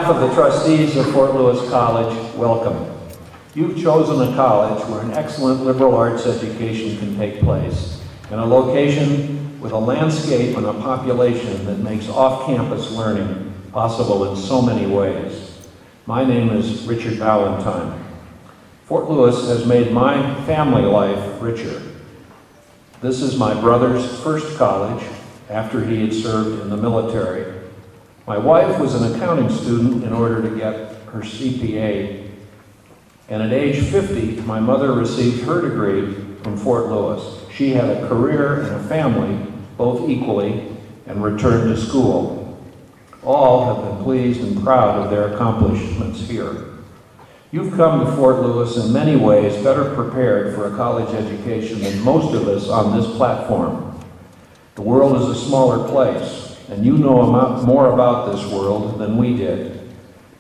behalf of the trustees of Fort Lewis College, welcome. You've chosen a college where an excellent liberal arts education can take place, in a location with a landscape and a population that makes off-campus learning possible in so many ways. My name is Richard Valentine. Fort Lewis has made my family life richer. This is my brother's first college after he had served in the military. My wife was an accounting student in order to get her CPA, and at age 50, my mother received her degree from Fort Lewis. She had a career and a family, both equally, and returned to school. All have been pleased and proud of their accomplishments here. You've come to Fort Lewis in many ways better prepared for a college education than most of us on this platform. The world is a smaller place, and you know more about this world than we did.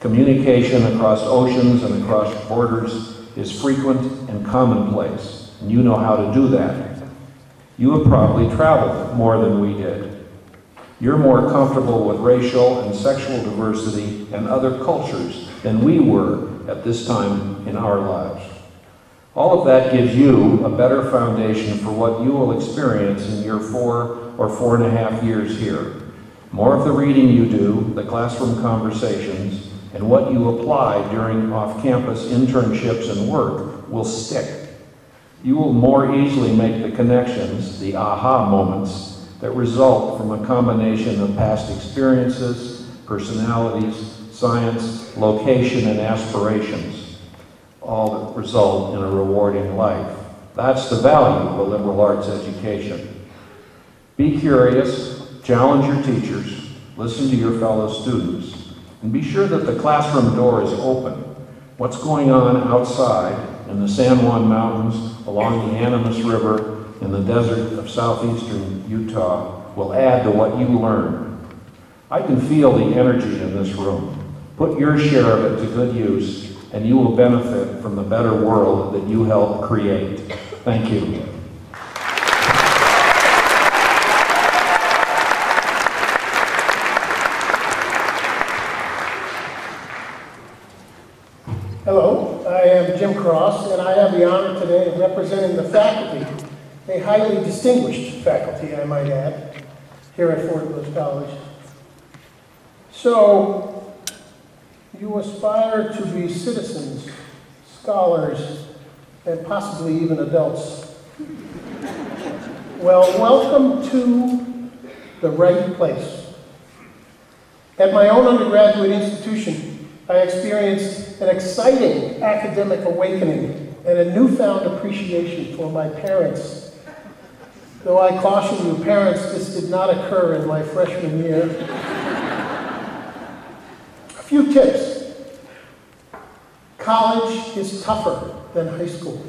Communication across oceans and across borders is frequent and commonplace, and you know how to do that. You have probably traveled more than we did. You're more comfortable with racial and sexual diversity and other cultures than we were at this time in our lives. All of that gives you a better foundation for what you will experience in your 4 or 4.5 years here. More of the reading you do, the classroom conversations, and what you apply during off-campus internships and work will stick. You will more easily make the connections, the aha moments, that result from a combination of past experiences, personalities, science, location, and aspirations, all that result in a rewarding life. That's the value of a liberal arts education. Be curious, challenge your teachers, listen to your fellow students, and be sure that the classroom door is open. What's going on outside in the San Juan Mountains, along the Animas River, in the desert of southeastern Utah will add to what you learn. I can feel the energy in this room. Put your share of it to good use, and you will benefit from the better world that you help create. Thank you. Hello, I am Jim Cross, and I have the honor today of representing the faculty, a highly distinguished faculty, I might add, here at Fort Lewis College. So, you aspire to be citizens, scholars, and possibly even adults. Well, welcome to the right place. At my own undergraduate institution, I experienced an exciting academic awakening and a newfound appreciation for my parents. Though I caution you, parents, this did not occur in my freshman year. A few tips. College is tougher than high school.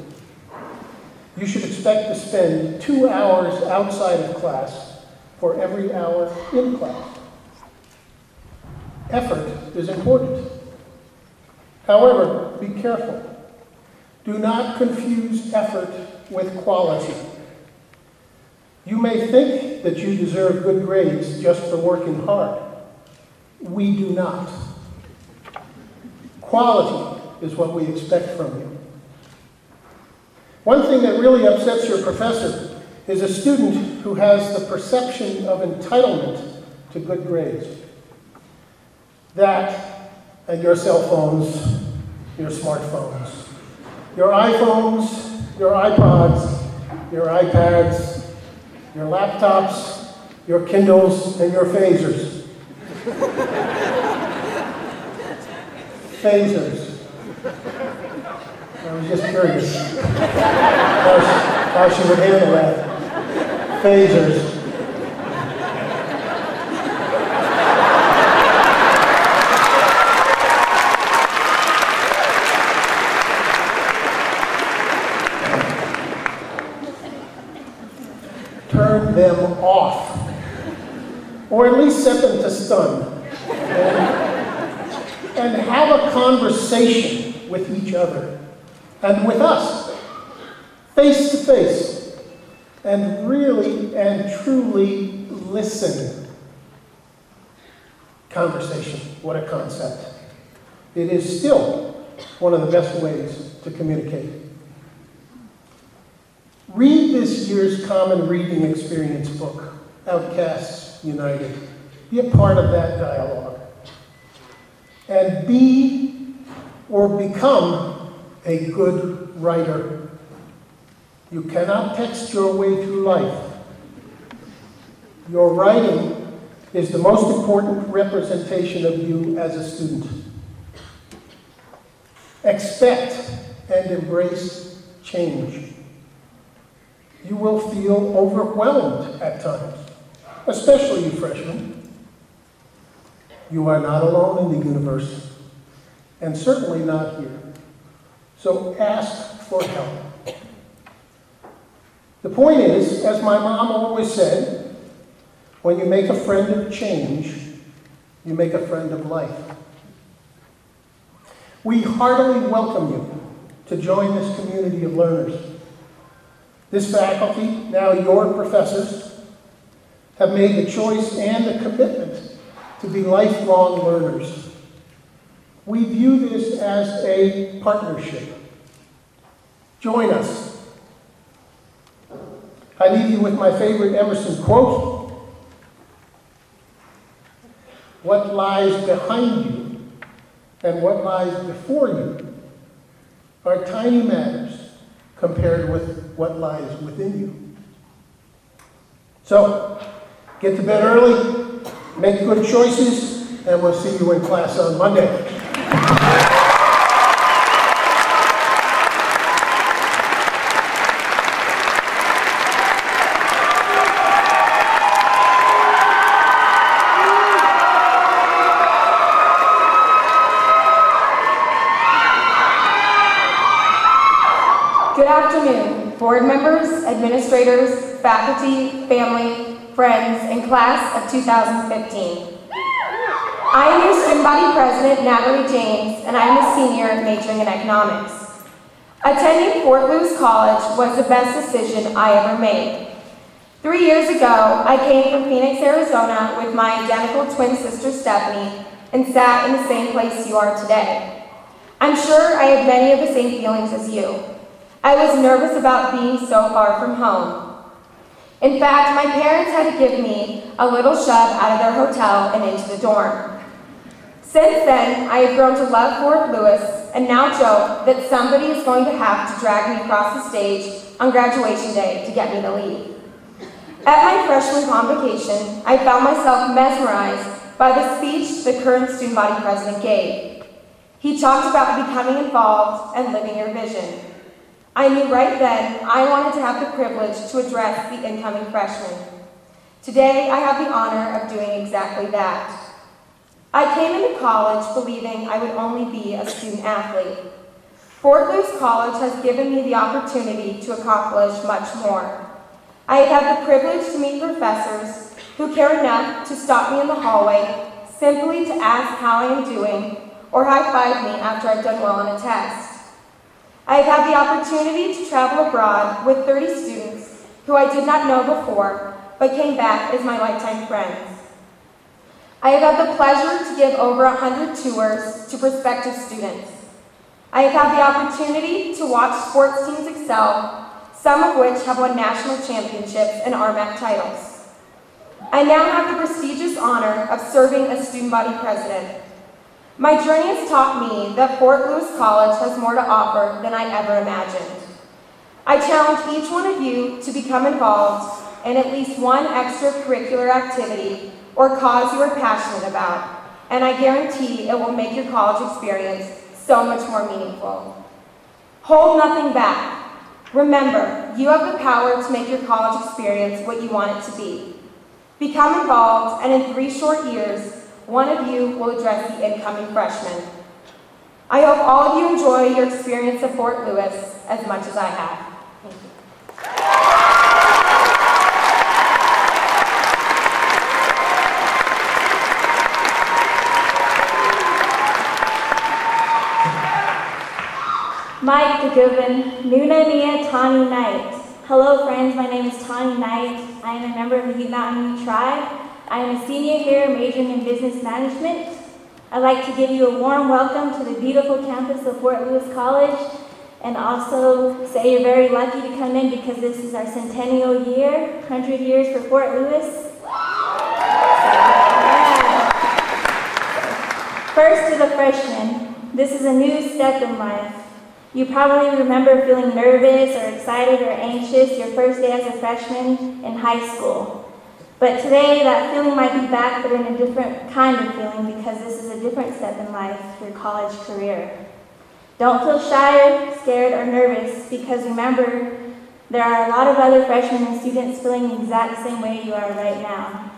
You should expect to spend 2 hours outside of class for every hour in class. Effort is important. However, be careful. Do not confuse effort with quality. You may think that you deserve good grades just for working hard. We do not. Quality is what we expect from you. One thing that really upsets your professor is a student who has the perception of entitlement to good grades. That and your cell phones, your smartphones, your iPhones, your iPods, your iPads, your laptops, your Kindles, and your phasers. Phasers. I was just curious how she would handle that. Phasers. Turn them off, or at least set them to stun, and have a conversation with each other and with us, face to face, and really and truly listen. Conversation, what a concept. it is still one of the best ways to communicate. Read this year's Common Reading Experience book, Outcasts United. Be a part of that dialogue. And be or become a good writer. You cannot text your way through life. Your writing is the most important representation of you as a student. Expect and embrace change. You will feel overwhelmed at times, especially you freshmen. You are not alone in the universe, and certainly not here. So ask for help. The point is, as my mom always said, when you make a friend of change, you make a friend of life. We heartily welcome you to join this community of learners. This faculty, now your professors, have made the choice and the commitment to be lifelong learners. We view this as a partnership. Join us. I leave you with my favorite Emerson quote: "What lies behind you and what lies before you are tiny matters compared with what lies within you." So, get to bed early, make good choices, and we'll see you in class on Monday. Good afternoon, board members, administrators, faculty, family, friends, and class of 2015. I am your student body president, Natalie James, and I am a senior majoring in economics. Attending Fort Lewis College was the best decision I ever made. 3 years ago, I came from Phoenix, Arizona with my identical twin sister, Stephanie, and sat in the same place you are today. I'm sure I had many of the same feelings as you. I was nervous about being so far from home. In fact, my parents had to give me a little shove out of their hotel and into the dorm. Since then, I have grown to love Fort Lewis and now joke that somebody is going to have to drag me across the stage on graduation day to get me to leave. At my freshman convocation, I found myself mesmerized by the speech the current student body president gave. He talked about becoming involved and living your vision. I knew right then I wanted to have the privilege to address the incoming freshmen. Today, I have the honor of doing exactly that. I came into college believing I would only be a student athlete. Fort Lewis College has given me the opportunity to accomplish much more. I have had the privilege to meet professors who care enough to stop me in the hallway simply to ask how I am doing or high-five me after I've done well on a test. I have had the opportunity to travel abroad with 30 students who I did not know before, but came back as my lifetime friends. I have had the pleasure to give over 100 tours to prospective students. I have had the opportunity to watch sports teams excel, some of which have won national championships and RMAC titles. I now have the prestigious honor of serving as student body president. My journey has taught me that Fort Lewis College has more to offer than I ever imagined. I challenge each one of you to become involved in at least one extracurricular activity or cause you are passionate about, and I guarantee it will make your college experience so much more meaningful. Hold nothing back. Remember, you have the power to make your college experience what you want it to be. Become involved, and in 3 short years, one of you will address the incoming freshmen. I hope all of you enjoy your experience at Fort Lewis as much as I have. Thank you. Mike Gagubin, Nuna Nia Tani Knight. Hello friends, my name is Tani Knight. I am a member of the Ute Mountain Ute Tribe. I am a senior here majoring in business management. I'd like to give you a warm welcome to the beautiful campus of Fort Lewis College, and also say you're very lucky to come in because this is our centennial year, 100 years for Fort Lewis. First to the freshmen, this is a new step in life. You probably remember feeling nervous or excited or anxious your first day as a freshman in high school. But today, that feeling might be back, but in a different kind of feeling because this is a different step in life, your college career. Don't feel shy, scared, or nervous because remember, there are a lot of other freshmen and students feeling the exact same way you are right now.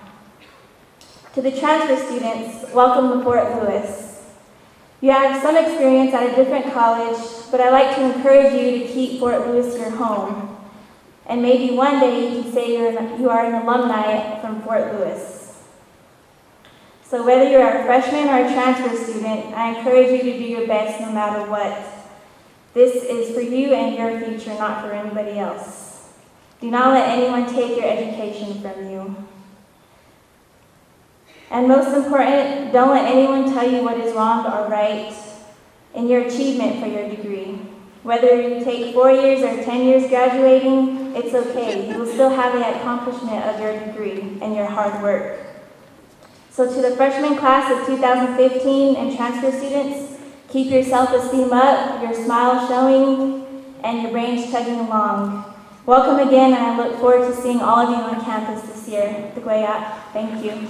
To the transfer students, welcome to Fort Lewis. You have some experience at a different college, but I'd like to encourage you to keep Fort Lewis your home. And maybe one day you can say you are an alumni from Fort Lewis. So whether you're a freshman or a transfer student, I encourage you to do your best no matter what. This is for you and your future, not for anybody else. Do not let anyone take your education from you. And most important, don't let anyone tell you what is wrong or right in your achievement for your degree. Whether you take 4 years or 10 years graduating, it's okay. You will still have the accomplishment of your degree and your hard work. So to the freshman class of 2015 and transfer students, keep your self-esteem up, your smile showing, and your brains chugging along. Welcome again, and I look forward to seeing all of you on campus this year. Thank you.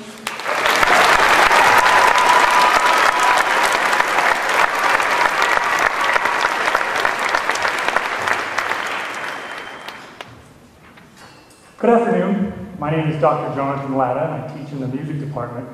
Good afternoon. My name is Dr. Jonathan Latta, and I teach in the music department.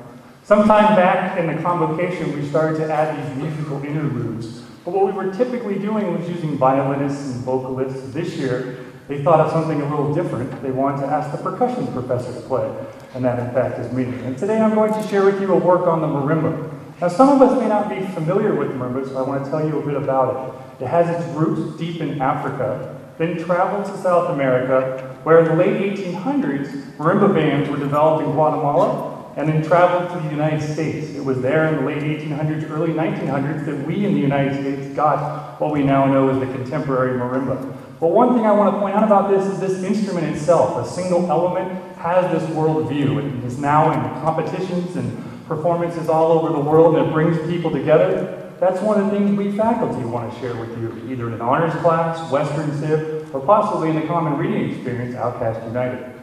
Sometime back in the convocation, we started to add these musical interludes. But what we were typically doing was using violinists and vocalists. This year, they thought of something a little different. They wanted to ask the percussion professor to play, and that in fact is me. And today I'm going to share with you a work on the marimba. Now some of us may not be familiar with marimba, so I want to tell you a bit about it. It has its roots deep in Africa, then traveled to South America, where in the late 1800s, marimba bands were developed in Guatemala, and then traveled to the United States. It was there in the late 1800s, early 1900s that we in the United States got what we now know as the contemporary marimba. But one thing I want to point out about this is this instrument itself, a single element, has this world view. It is now in competitions and performances all over the world, and it brings people together. That's one of the things we faculty want to share with you, either in an honors class, Western Civ, or possibly in the common reading experience, Outcast United.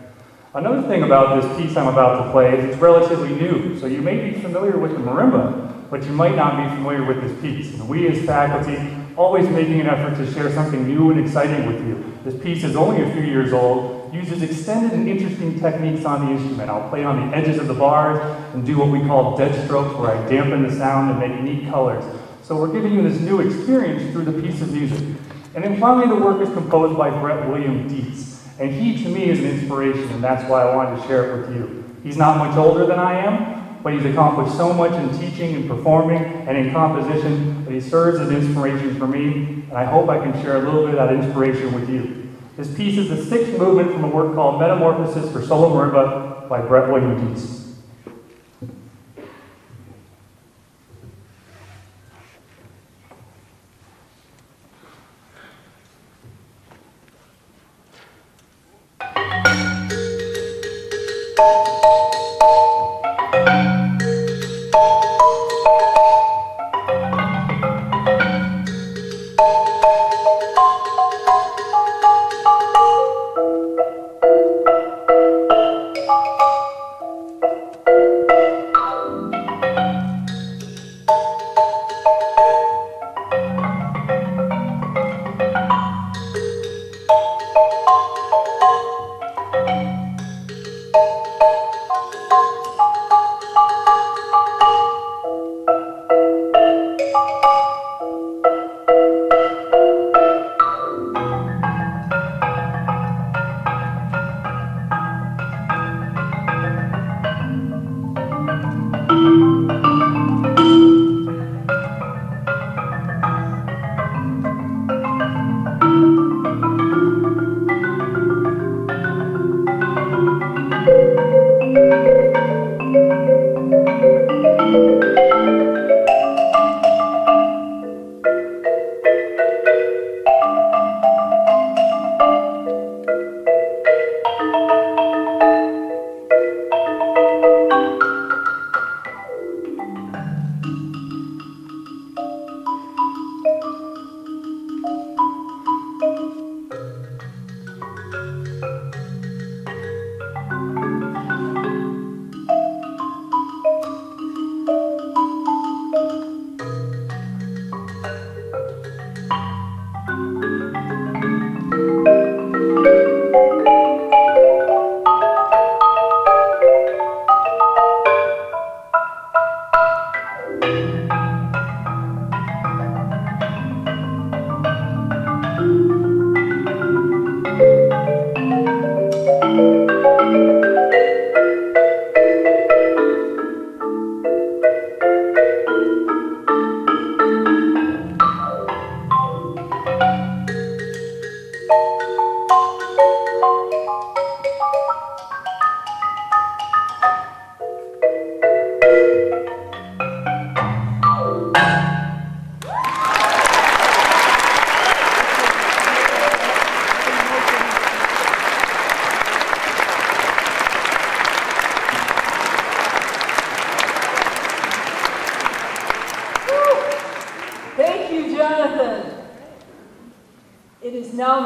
Another thing about this piece I'm about to play is it's relatively new, so you may be familiar with the marimba, but you might not be familiar with this piece. And we as faculty, always making an effort to share something new and exciting with you. This piece is only a few years old, uses extended and interesting techniques on the instrument. I'll play on the edges of the bars and do what we call dead strokes, where I dampen the sound and make neat colors. So we're giving you this new experience through the piece of music. And then finally, the work is composed by Brett William Dietz. And he, to me, is an inspiration, and that's why I wanted to share it with you. He's not much older than I am, but he's accomplished so much in teaching and performing and in composition that he serves as inspiration for me, and I hope I can share a little bit of that inspiration with you. This piece is the 6th movement from a work called Metamorphosis for Solo Marimba by Brett William Dietz.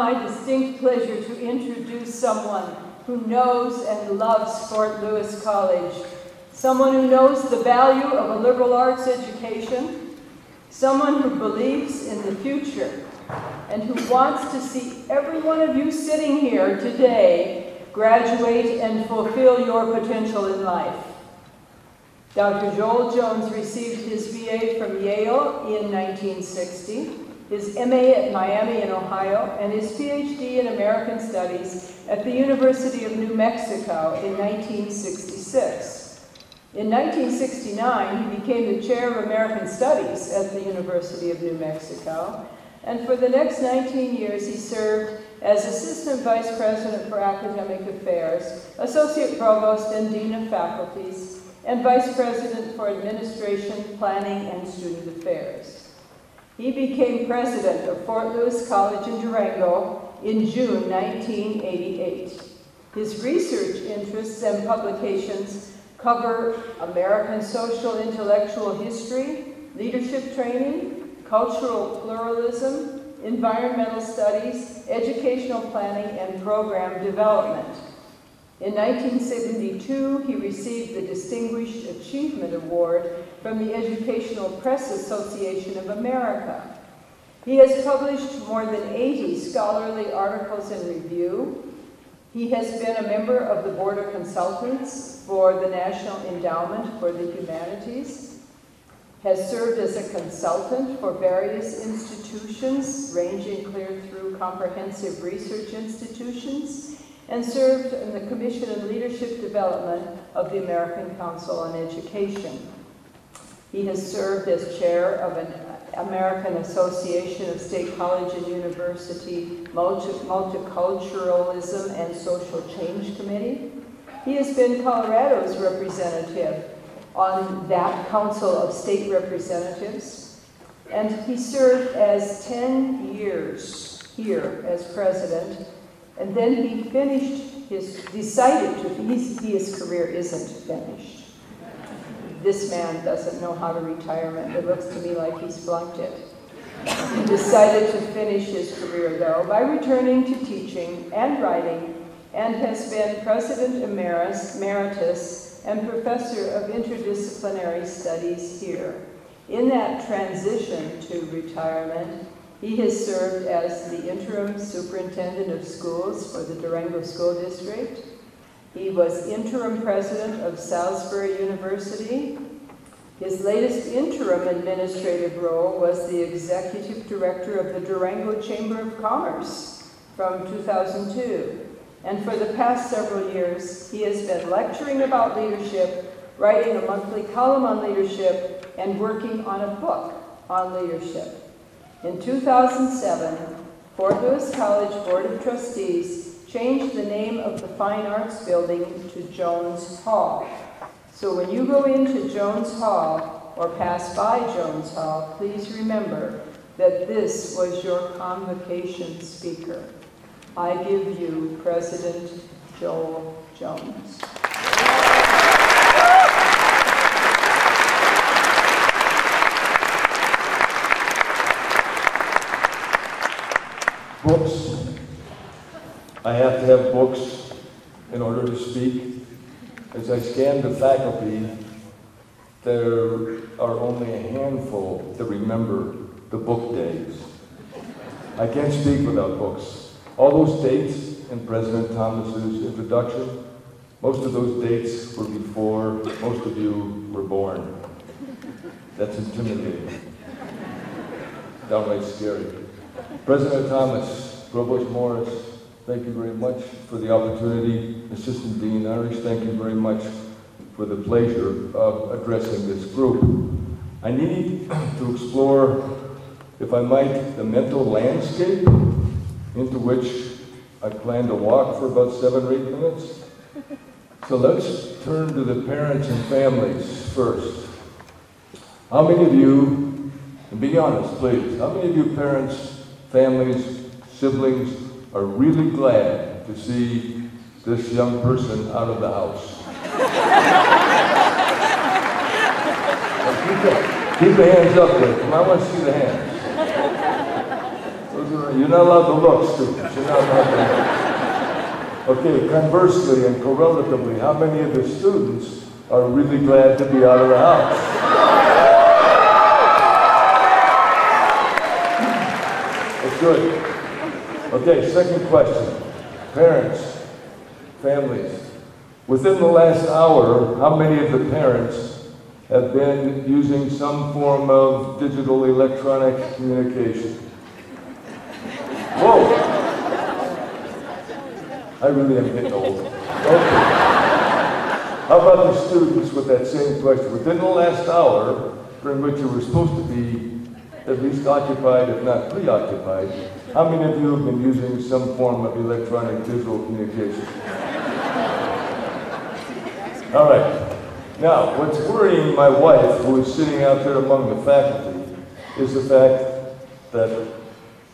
my distinct pleasure to introduce someone who knows and loves Fort Lewis College, someone who knows the value of a liberal arts education, someone who believes in the future, and who wants to see every one of you sitting here today graduate and fulfill your potential in life. Dr. Joel Jones received his BA from Yale in 1960, his MA at Miami in Ohio, and his PhD in American Studies at the University of New Mexico in 1966. In 1969, he became the chair of American Studies at the University of New Mexico, and for the next 19 years he served as Assistant Vice President for Academic Affairs, Associate Provost and Dean of Faculties, and Vice President for Administration, Planning, and Student Affairs. He became President of Fort Lewis College in Durango in June 1988. His research interests and publications cover American social intellectual history, leadership training, cultural pluralism, environmental studies, educational planning, and program development. In 1972, he received the Distinguished Achievement Award from the Educational Press Association of America. He has published more than 80 scholarly articles in review. He has been a member of the Board of Consultants for the National Endowment for the Humanities, has served as a consultant for various institutions, ranging clear through comprehensive research institutions, and served in the Commission on Leadership Development of the American Council on Education. He has served as chair of an American Association of State College and University Multiculturalism and Social Change Committee. He has been Colorado's representative on that Council of State Representatives, and he served as 10 years here as president, and then he finished his career isn't finished. This man doesn't know how to retirement. It looks to me like he's flunked it. He decided to finish his career, though, by returning to teaching and writing, and has been President Emeritus and Professor of Interdisciplinary Studies here. In that transition to retirement, he has served as the Interim Superintendent of Schools for the Durango School District. He was Interim President of Salisbury University. His latest interim administrative role was the Executive Director of the Durango Chamber of Commerce from 2002. And for the past several years, he has been lecturing about leadership, writing a monthly column on leadership, and working on a book on leadership. In 2007, Fort Lewis College Board of Trustees changed the name of the Fine Arts Building to Jones Hall. So when you go into Jones Hall or pass by Jones Hall, please remember that this was your convocation speaker. I give you President Joel Jones. Books. I have to have books in order to speak. As I scan the faculty, there are only a handful that remember the book days. I can't speak without books. All those dates in President Thomas's introduction, most of those dates were before most of you were born. That's intimidating. Downright scary. President Thomas, Provost Morris, thank you very much for the opportunity. Assistant Dean Irish, thank you very much for the pleasure of addressing this group. I need to explore, if I might, the mental landscape into which I plan to walk for about 7 or 8 minutes. So let's turn to the parents and families first. How many of you, and be honest please, how many of you parents, families, siblings are really glad to see this young person out of the house? Keep the hands up there. Come on, I want to see the hands. You're not allowed to look, students. You're not allowed to look. Okay, conversely and correlatively, how many of the students are really glad to be out of the house? That's good. Okay, second question. Parents, families. Within the last hour, how many of the parents have been using some form of digital electronic communication? Whoa! I really am getting old. Okay. How about the students with that same question? Within the last hour, during which you were supposed to be at least occupied, if not preoccupied, how many of you have been using some form of electronic digital communication? All right. Now, what's worrying my wife, who is sitting out there among the faculty, is the fact that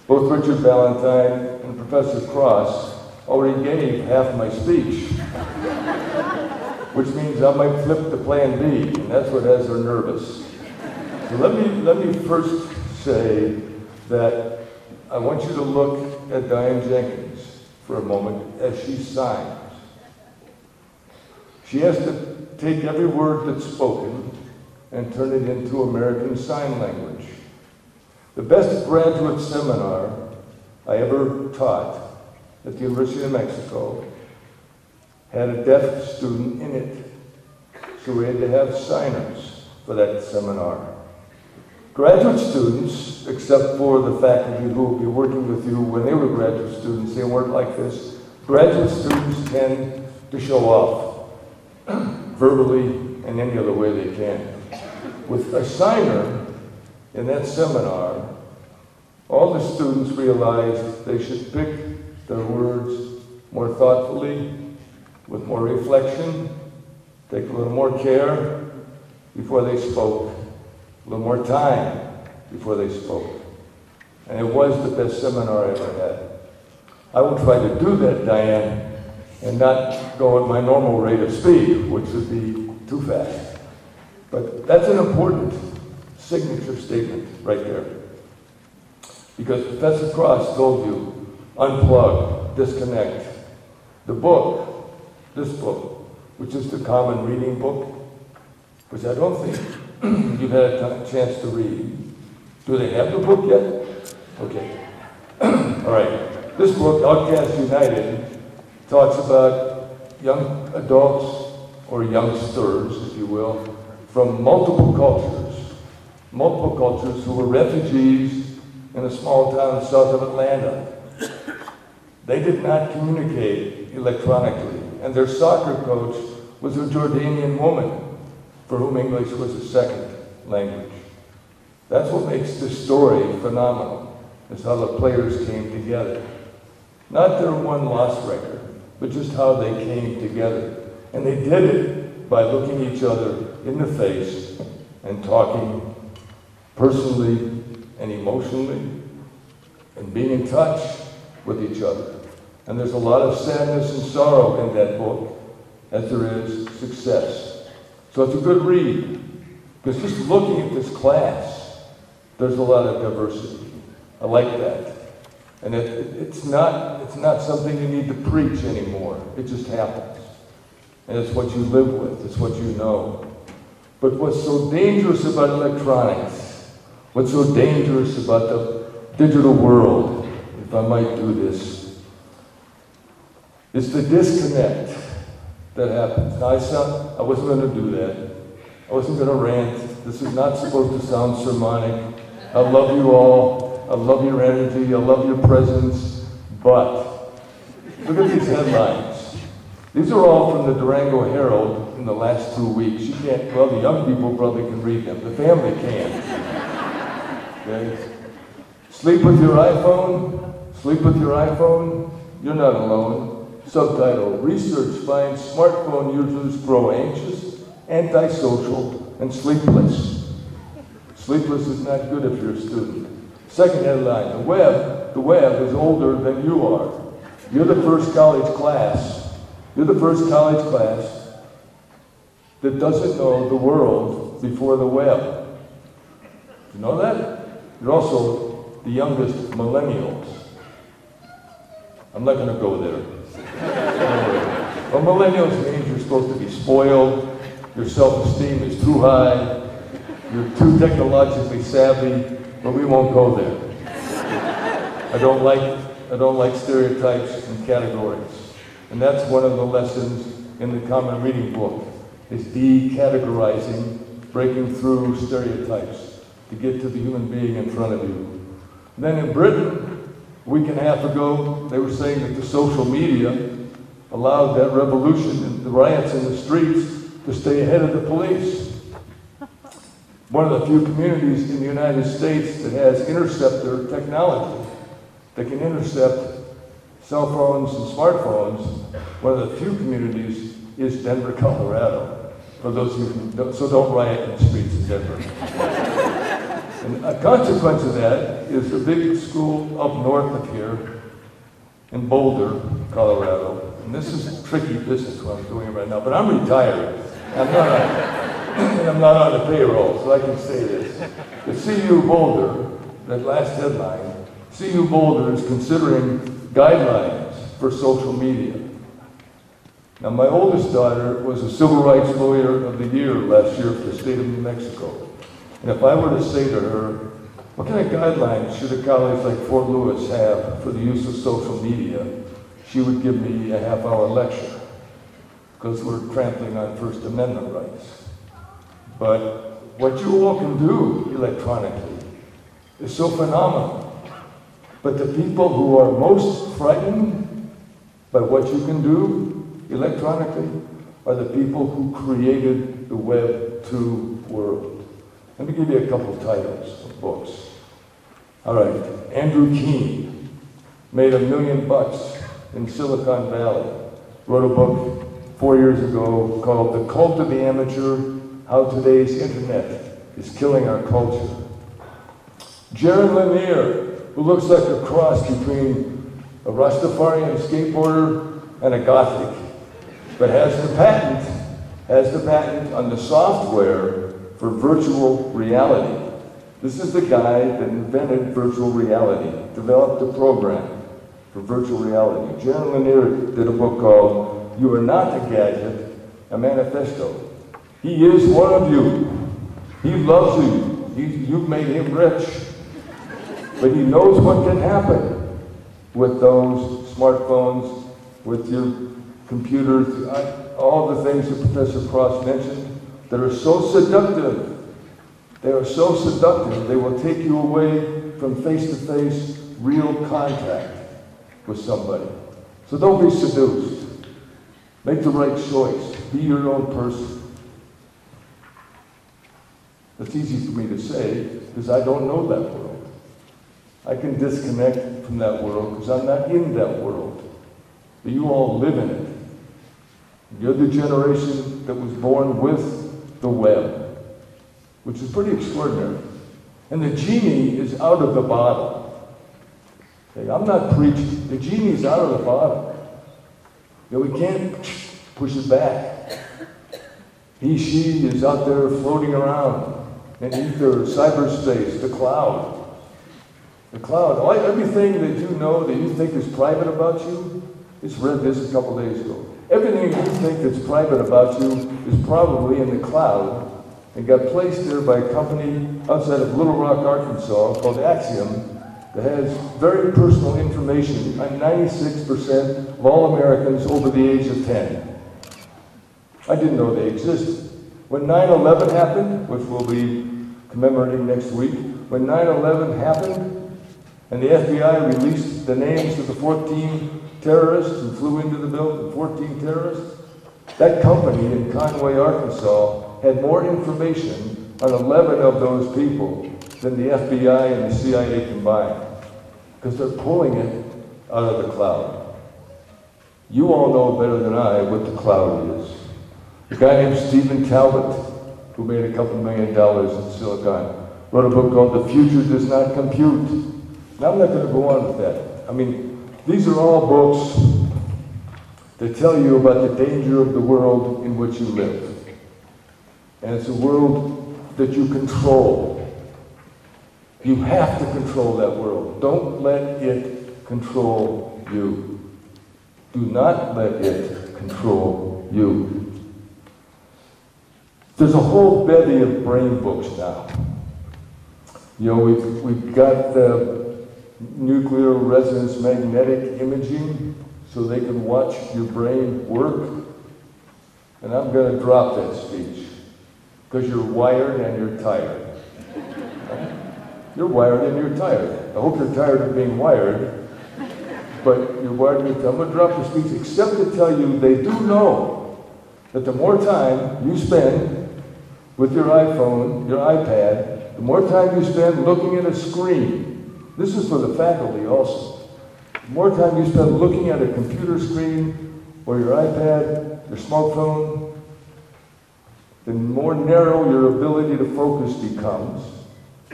both Richard Valentine and Professor Cross already gave half my speech, which means I might flip to plan B, and that's what has her nervous. So let me first say that I want you to look at Diane Jenkins for a moment as she signs. She has to take every word that's spoken and turn it into American Sign Language. The best graduate seminar I ever taught at the University of Mexico had a deaf student in it, so we had to have signers for that seminar. Graduate students, except for the faculty who will be working with you when they were graduate students, they weren't like this. Graduate students tend to show off verbally and any other way they can. With a signer in that seminar, all the students realized they should pick their words more thoughtfully, with more reflection, take a little more care before they spoke, a little more time before they spoke. And it was the best seminar I ever had. I will try to do that, Diane, and not go at my normal rate of speed, which would be too fast. But that's an important signature statement right there. Because Professor Cross told you, unplug, disconnect. The book, this book, which is the common reading book, which I don't think you've had a chance to read. Do they have the book yet? Okay. All right. This book, Outcast United, talks about young adults, or youngsters, if you will, from multiple cultures who were refugees in a small town south of Atlanta. They did not communicate electronically, and their soccer coach was a Jordanian woman for whom English was a second language. That's what makes this story phenomenal, is how the players came together. Not their one-loss record, but just how they came together. And they did it by looking each other in the face and talking personally and emotionally and being in touch with each other. And there's a lot of sadness and sorrow in that book, as there is success. So it's a good read, because just looking at this class, there's a lot of diversity. I like that. And it's not something you need to preach anymore. It just happens. And it's what you live with. It's what you know. But what's so dangerous about electronics, what's so dangerous about the digital world, if I might do this, is the disconnect that happens. Now, I wasn't going to do that. I wasn't going to rant. This is not supposed to sound sermonic. I love you all. I love your energy, I love your presence, but look at these headlines. These are all from the Durango Herald in the last 2 weeks. You can't, well, the young people probably can read them. The family can. Okay? Sleep with your iPhone, you're not alone. Subtitle, research finds smartphone users grow anxious, antisocial, and sleepless. Sleepless is not good if you're a student. Second headline, the web is older than you are. You're the first college class that doesn't know the world before the web. You know that? You're also the youngest millennials. I'm not going to go there. Well, millennials means you're supposed to be spoiled, your self-esteem is too high, you're too technologically savvy, but we won't go there. I don't like stereotypes and categories. And that's one of the lessons in the Common Reading book, is decategorizing, breaking through stereotypes to get to the human being in front of you. Then in Britain, a week and a half ago, they were saying that the social media allowed that revolution and the riots in the streets to stay ahead of the police. One of the few communities in the United States that has interceptor technology that can intercept cell phones and smartphones, one of the few communities is Denver, Colorado. For those of you who don't, so don't riot in the streets in Denver. And a consequence of that is a big school up north of here in Boulder, Colorado. And this is tricky business what I'm doing right now, but I'm retired. I'm not on the payroll, so I can say this. The CU Boulder, that last headline, CU Boulder is considering guidelines for social media. Now, my oldest daughter was a Civil Rights Lawyer of the Year last year for the state of New Mexico. And if I were to say to her, what kind of guidelines should a college like Fort Lewis have for the use of social media, she would give me a half-hour lecture, because we're trampling on First Amendment rights. But what you all can do electronically is so phenomenal. But the people who are most frightened by what you can do electronically are the people who created the Web 2 world. Let me give you a couple titles of books. All right, Andrew Keen made $1 million in Silicon Valley. Wrote a book 4 years ago called The Cult of the Amateur, How Today's Internet is Killing Our Culture. Jaron Lanier, who looks like a cross between a Rastafarian skateboarder and a Gothic, but has the patent on the software for virtual reality. This is the guy that invented virtual reality, developed a program for virtual reality. Jaron Lanier did a book called You Are Not a Gadget, a Manifesto. He is one of you. He loves you. You've made him rich. But he knows what can happen with those smartphones, with your computers, all the things that Professor Cross mentioned that are so seductive. They are so seductive, they will take you away from face-to-face real contact with somebody. So don't be seduced. Make the right choice. Be your own person. That's easy for me to say because I don't know that world. I can disconnect from that world because I'm not in that world. But you all live in it. You're the generation that was born with the web, which is pretty extraordinary. And the genie is out of the bottle. Okay, I'm not preaching. The genie's out of the bottle. You know, we can't push it back. He, she is out there floating around in ether, cyberspace, the cloud. The cloud, everything that you know that you think is private about you, just read this a couple days ago. Everything you think that's private about you is probably in the cloud and got placed there by a company outside of Little Rock, Arkansas called Axiom that has very personal information on 96% of all Americans over the age of 10. I didn't know they existed. When 9/11 happened, which we'll be commemorating next week, when 9/11 happened, and the FBI released the names of the 14 terrorists who flew into the building, 14 terrorists. That company in Conway, Arkansas, had more information on 11 of those people than the FBI and the CIA combined, because they're pulling it out of the cloud. You all know better than I what the cloud is. A guy named Stephen Talbot, who made a couple $1 million in Silicon, wrote a book called The Future Does Not Compute. Now, I'm not going to go on with that. I mean, these are all books that tell you about the danger of the world in which you live. And it's a world that you control. You have to control that world. Don't let it control you. Do not let it control you. There's a whole bevy of brain books now. You know, we've got the nuclear resonance magnetic imaging so they can watch your brain work. And I'm going to drop that speech because you're wired and you're tired. You're wired and you're tired. I hope you're tired of being wired, but you're wired and you're tired. I'm going to drop the speech except to tell you they do know that the more time you spend with your iPhone, your iPad, the more time you spend looking at a screen. This is for the faculty also. The more time you spend looking at a computer screen or your iPad, your smartphone, the more narrow your ability to focus becomes,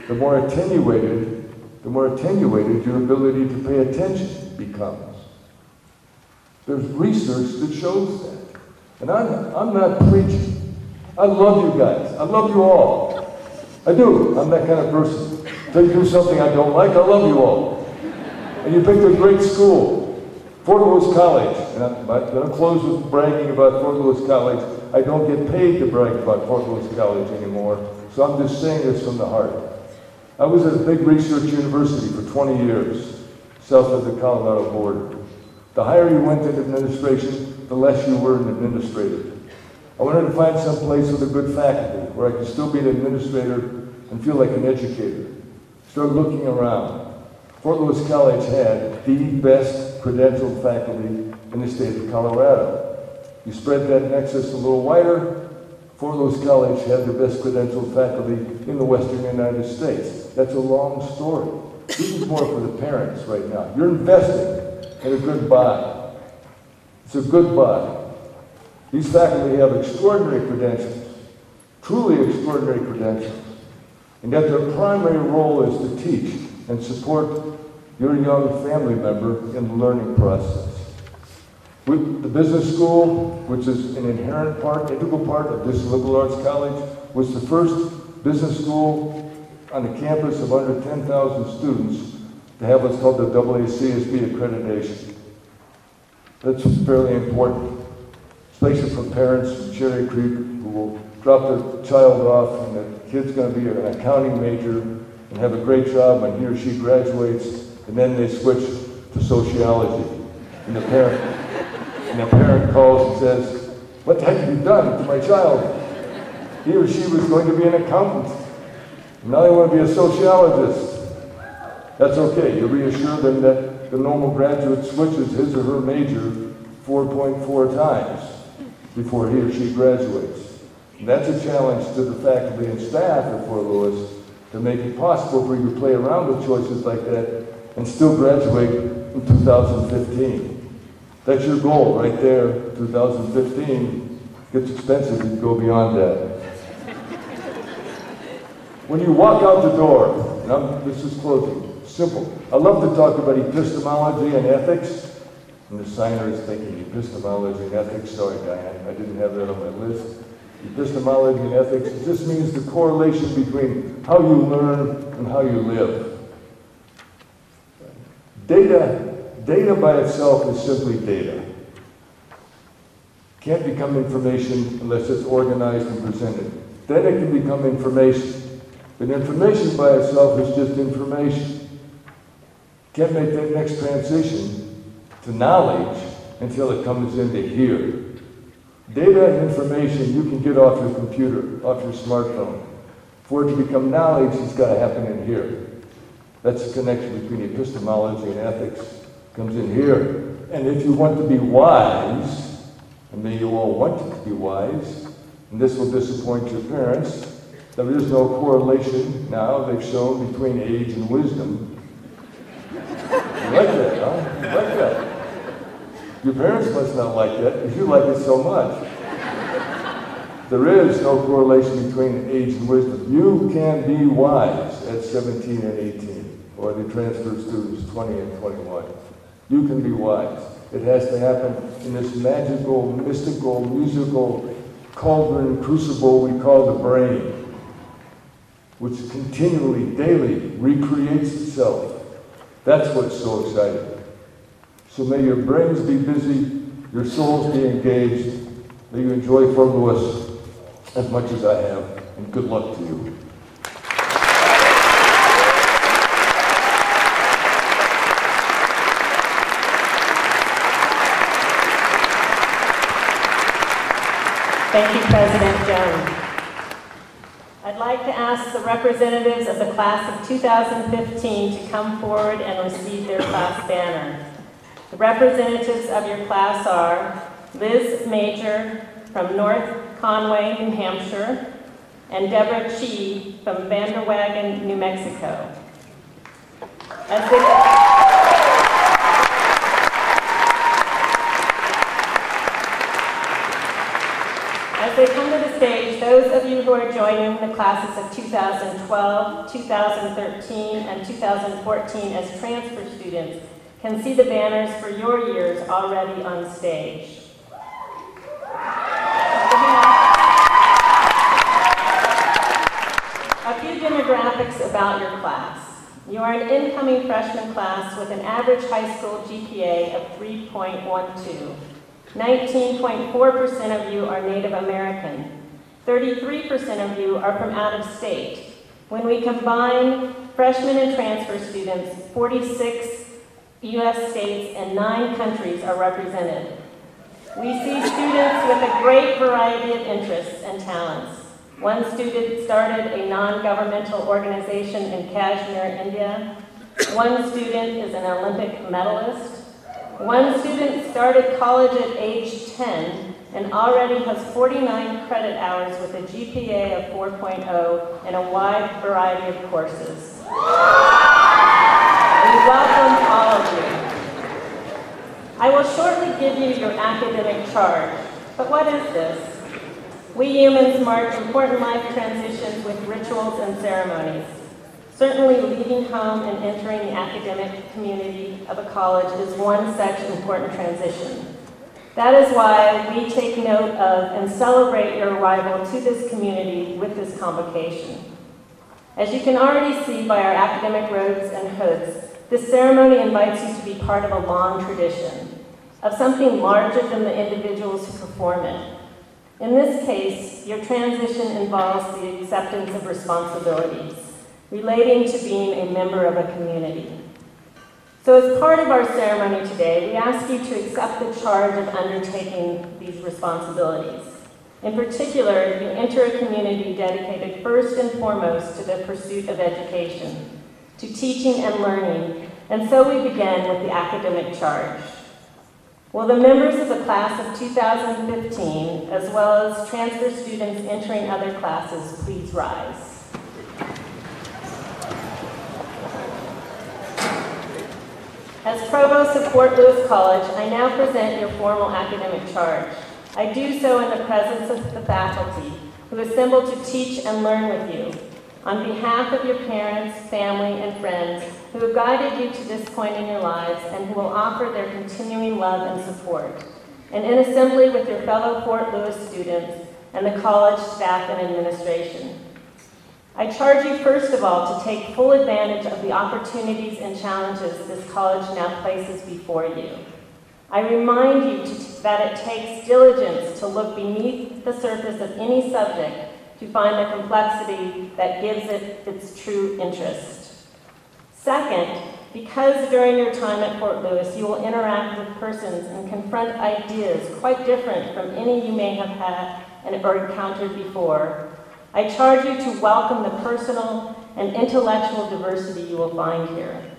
the more attenuated your ability to pay attention becomes. There's research that shows that. And I'm not preaching. I love you guys. I love you all. I do. I'm that kind of person. If you do something I don't like, I love you all. And you picked a great school, Fort Lewis College. And I'm going to close with bragging about Fort Lewis College. I don't get paid to brag about Fort Lewis College anymore, so I'm just saying this from the heart. I was at a big research university for 20 years, south of the Colorado border. The higher you went in administration, the less you were an administrator. I wanted to find some place with a good faculty where I could still be an administrator and feel like an educator. Started looking around. Fort Lewis College had the best credentialed faculty in the state of Colorado. You spread that nexus a little wider, Fort Lewis College had the best credentialed faculty in the Western United States. That's a long story. This is more for the parents right now. You're investing in a good buy. It's a good buy. These faculty have extraordinary credentials, truly extraordinary credentials, and yet their primary role is to teach and support your young family member in the learning process. The business school, which is an inherent part, integral part of this liberal arts college, was the first business school on the campus of under 10,000 students to have what's called the AACSB accreditation. That's fairly important, especially for parents from Cherry Creek who will drop their child off and the kid's going to be an accounting major and have a great job when he or she graduates, and then they switch to sociology. And the parent calls and says, "What the heck have you done to my child? He or she was going to be an accountant. Now they want to be a sociologist." That's okay. You reassure them that the normal graduate switches his or her major 4.4 times before he or she graduates. And that's a challenge to the faculty and staff at Fort Lewis to make it possible for you to play around with choices like that and still graduate in 2015. That's your goal right there, 2015. It gets expensive if you go beyond that. When you walk out the door, and this is closing, simple. I love to talk about epistemology and ethics, and the signer is thinking epistemology and ethics. Sorry, Diane, I didn't have that on my list. Epistemology and ethics, it just means the correlation between how you learn and how you live. Data by itself is simply data. Can't become information unless it's organized and presented. Then it can become information. But information by itself is just information. Can't make that next transition to knowledge until it comes into here. Data and information you can get off your computer, off your smartphone. For it to become knowledge, it's got to happen in here. That's the connection between epistemology and ethics. Comes in here. And if you want to be wise, and maybe you all want to be wise, and this will disappoint your parents, there is no correlation now, they've shown, between age and wisdom. You like that, huh? You like that. Your parents must not like that, because you like it so much. There is no correlation between age and wisdom. You can be wise at 17 and 18, or the transfer students 20 and 21. You can be wise. It has to happen in this magical, mystical, musical cauldron crucible we call the brain. which continually, daily recreates itself. That's what's so exciting. So may your brains be busy, your souls be engaged, may you enjoy Fort Lewis as much as I have, and good luck to you. Thank you, President Jones. I'd like to ask the representatives of the class of 2015 to come forward and receive their class banner. The representatives of your class are Liz Major from North Conway, New Hampshire, and Deborah Chi from Vanderwagen, New Mexico. As they come to the stage, those of you who are joining the classes of 2012, 2013, and 2014 as transfer students can see the banners for your years already on stage. A few demographics about your class. You are an incoming freshman class with an average high school GPA of 3.12. 19.4% of you are Native American. 33% of you are from out of state. When we combine freshmen and transfer students, 46 U.S. states and 9 countries are represented. We see students with a great variety of interests and talents. One student started a non-governmental organization in Kashmir, India. One student is an Olympic medalist. One student started college at age 10 and already has 49 credit hours with a GPA of 4.0 in a wide variety of courses. We welcome all of you. I will shortly give you your academic charge, but what is this? We humans mark important life transitions with rituals and ceremonies. Certainly, leaving home and entering the academic community of a college is one such important transition. That is why we take note of and celebrate your arrival to this community with this convocation. As you can already see by our academic robes and hoods, this ceremony invites you to be part of a long tradition, of something larger than the individuals who perform it. In this case, your transition involves the acceptance of responsibilities relating to being a member of a community. So as part of our ceremony today, we ask you to accept the charge of undertaking these responsibilities. In particular, you enter a community dedicated first and foremost to the pursuit of education, to teaching and learning, and so we begin with the academic charge. Will the members of the class of 2015, as well as transfer students entering other classes, please rise? As Provost of Fort Lewis College, I now present your formal academic charge. I do so in the presence of the faculty, who assemble to teach and learn with you, on behalf of your parents, family, and friends who have guided you to this point in your lives and who will offer their continuing love and support, and in assembly with your fellow Fort Lewis students and the college staff and administration. I charge you first of all to take full advantage of the opportunities and challenges this college now places before you. I remind you that it takes diligence to look beneath the surface of any subject to find the complexity that gives it its true interest. Second, because during your time at Fort Lewis you will interact with persons and confront ideas quite different from any you may have had or encountered before, I charge you to welcome the personal and intellectual diversity you will find here.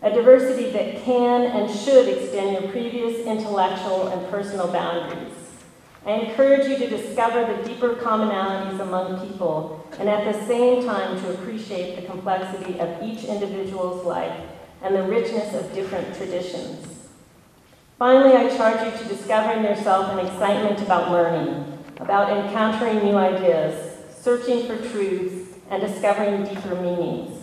A diversity that can and should extend your previous intellectual and personal boundaries. I encourage you to discover the deeper commonalities among people and at the same time to appreciate the complexity of each individual's life and the richness of different traditions. Finally, I charge you to discover in yourself an excitement about learning, about encountering new ideas, searching for truths, and discovering deeper meanings.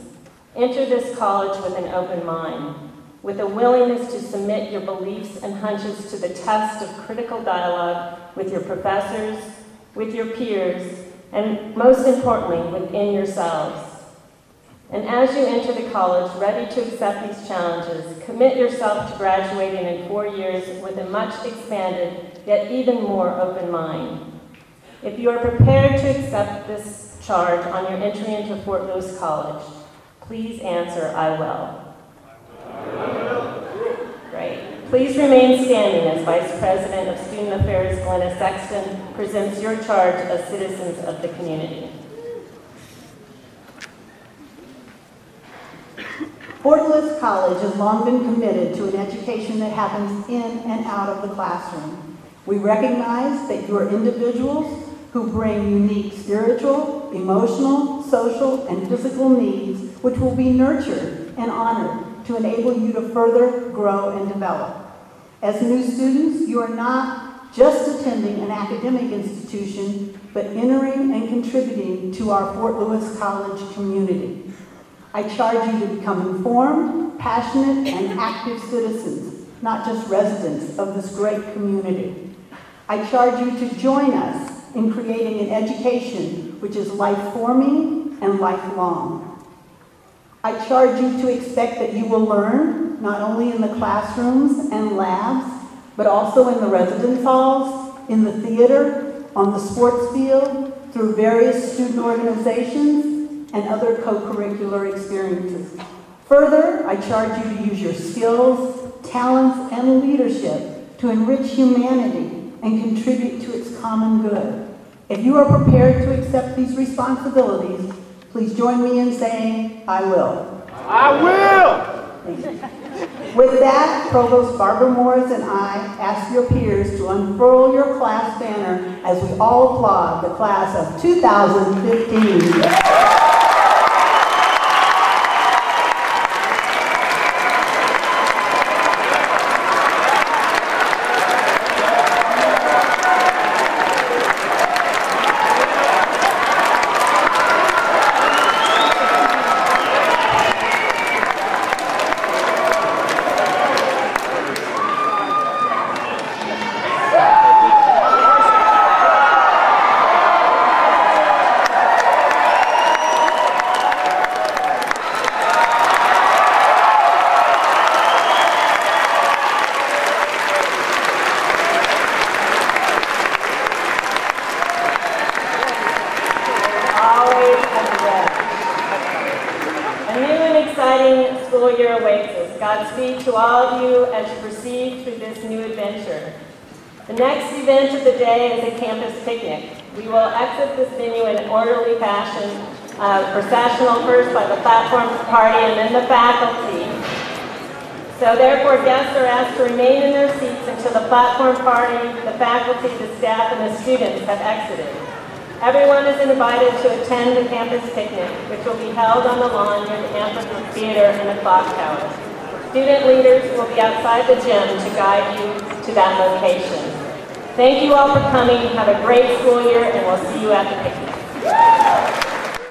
Enter this college with an open mind, with a willingness to submit your beliefs and hunches to the test of critical dialogue with your professors, with your peers, and most importantly, within yourselves. And as you enter the college, ready to accept these challenges, commit yourself to graduating in 4 years with a much expanded, yet even more open mind. If you are prepared to accept this charge on your entry into Fort Lewis College, please answer, I will. Great. Please remain standing as Vice President of Student Affairs Glenna Sexton presents your charge as citizens of the community. Fort Lewis College has long been committed to an education that happens in and out of the classroom. We recognize that you are individuals who bring unique spiritual, emotional, social, and physical needs which will be nurtured and honored to enable you to further grow and develop. As new students, you are not just attending an academic institution, but entering and contributing to our Fort Lewis College community. I charge you to become informed, passionate, and active citizens, not just residents of this great community. I charge you to join us in creating an education which is life-forming and lifelong. I charge you to expect that you will learn not only in the classrooms and labs, but also in the residence halls, in the theater, on the sports field, through various student organizations, and other co-curricular experiences. Further, I charge you to use your skills, talents, and leadership to enrich humanity and contribute to its common good. If you are prepared to accept these responsibilities, please join me in saying, I will. I will! Thank you. With that, Provost Barbara Morris and I ask your peers to unfurl your class banner as we all applaud the class of 2015. Godspeed to all of you as you proceed through this new adventure. The next event of the day is a campus picnic. We will exit this venue in an orderly fashion, processional first by the platform party and then the faculty. So therefore, guests are asked to remain in their seats until the platform party, the faculty, the staff, and the students have exited. Everyone is invited to attend the campus picnic, which will be held on the lawn near the amphitheater and the clock tower. Student leaders will be outside the gym to guide you to that location. Thank you all for coming. Have a great school year, and we'll see you at the picnic.